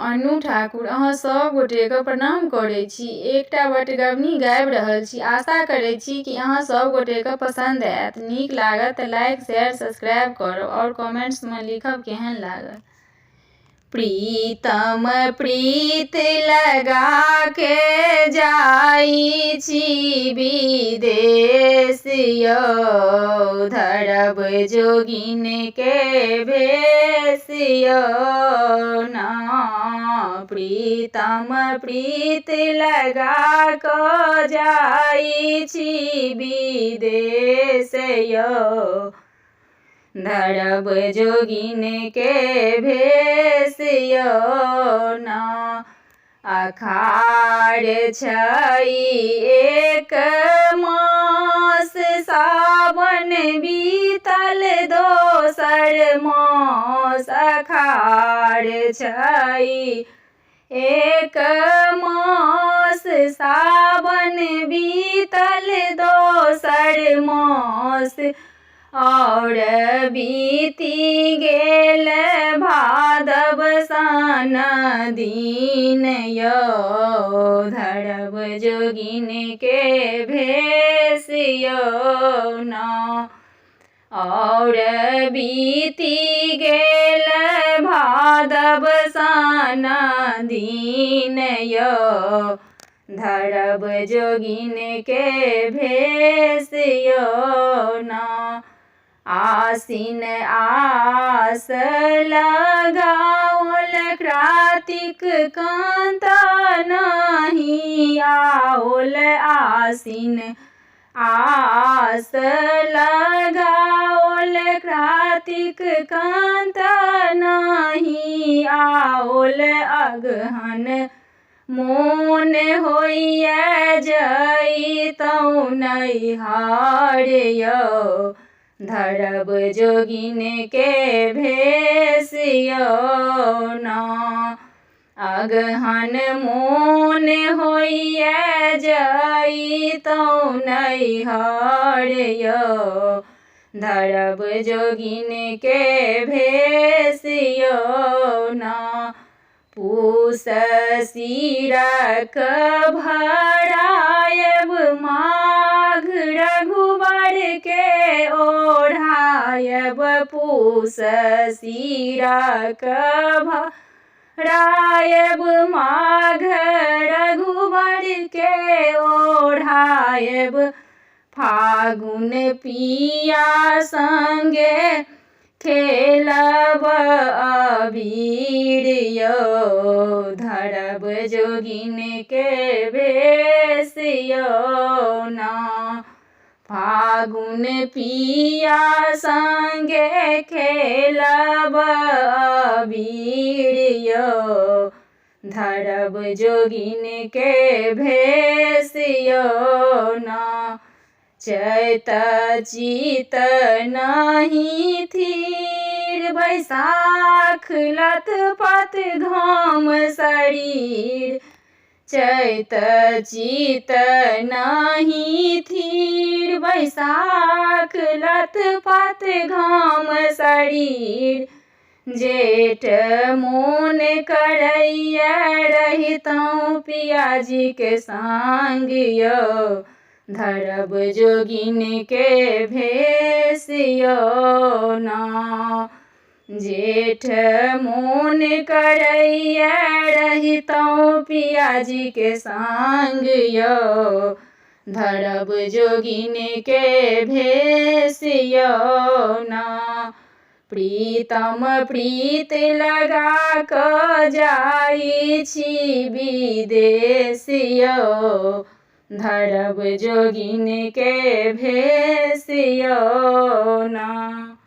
अन्नू ठाकुर अहाँ सब गोटेके प्रणाम करै छी। एकटा बटगबनी गाबि रहल छी। आशा करै छी कि अहाँ सब गोटेके पसंद आयत। नीक लागत तऽ लाइक शेयर सब्सक्राइब करब और कमेंट्समे लिखब केहन लागल। प्रीतम प्रीत लगा के जाई छी विदेश यौ, धरब जोगिन के भेष यौ ना। प्रीतम प्रीत लगा के जाई छी विदेश यौ, धरब जोगिन के भेष यौ ना। अखाढ़ छई एक मास, सावन बीतल दोसर मास। अखाढ़ छई एक मास, सावन बीतल दोसर मास। और बीती गेल भादव सन दिन यौ, धरब जोगिन के भेष यौ ना। और बीती गेल भादव सन दिन यौ, धरब जोगिन के भेष यौ ना। आसिन आस लगाओल, कार्तिक कांता नहीं आओल। आसिन आस लगाओल, कार्तिक कांता नहीं आओल। अगहन मोन होइए जइतौ नैहर यौ, धरब जोगिन के भेष यौ ना। अगहन मोन होइए जइतौ नैहर यौ, धरब जोगिन के भेष यौ ना। पूस सिरक भरायब, माघ रघुबर के ओढ़ायब। पूस सिरक भरायब, माघ रघुबर के ओढ़ायब। फागुन पिया संगे खेलब अबीर यौ, धरब जोगिन के भेष यौ ना। फागुन पिया संगे खेलब अबीर यौ, धरब जोगिन के भेष यौ ना। चैत चित नहीं थीर, बैसाख लत पत घाम शरीर। चैत चित नहीं थीर, बैसाख लत पत घाम शरीर। जेठ मोन करैया रहितौ पियाजी के संग यौ, धरब जोगिन के भेष यौ ना। जेठ मोन करैया रहितौ पियाजी के संग यौ, धरब जोगिन के भेष यौ ना। प्रीतम प्रीत लगा के जाई छी विदेश यौ, धरब जोगिन के भेष यौ ना।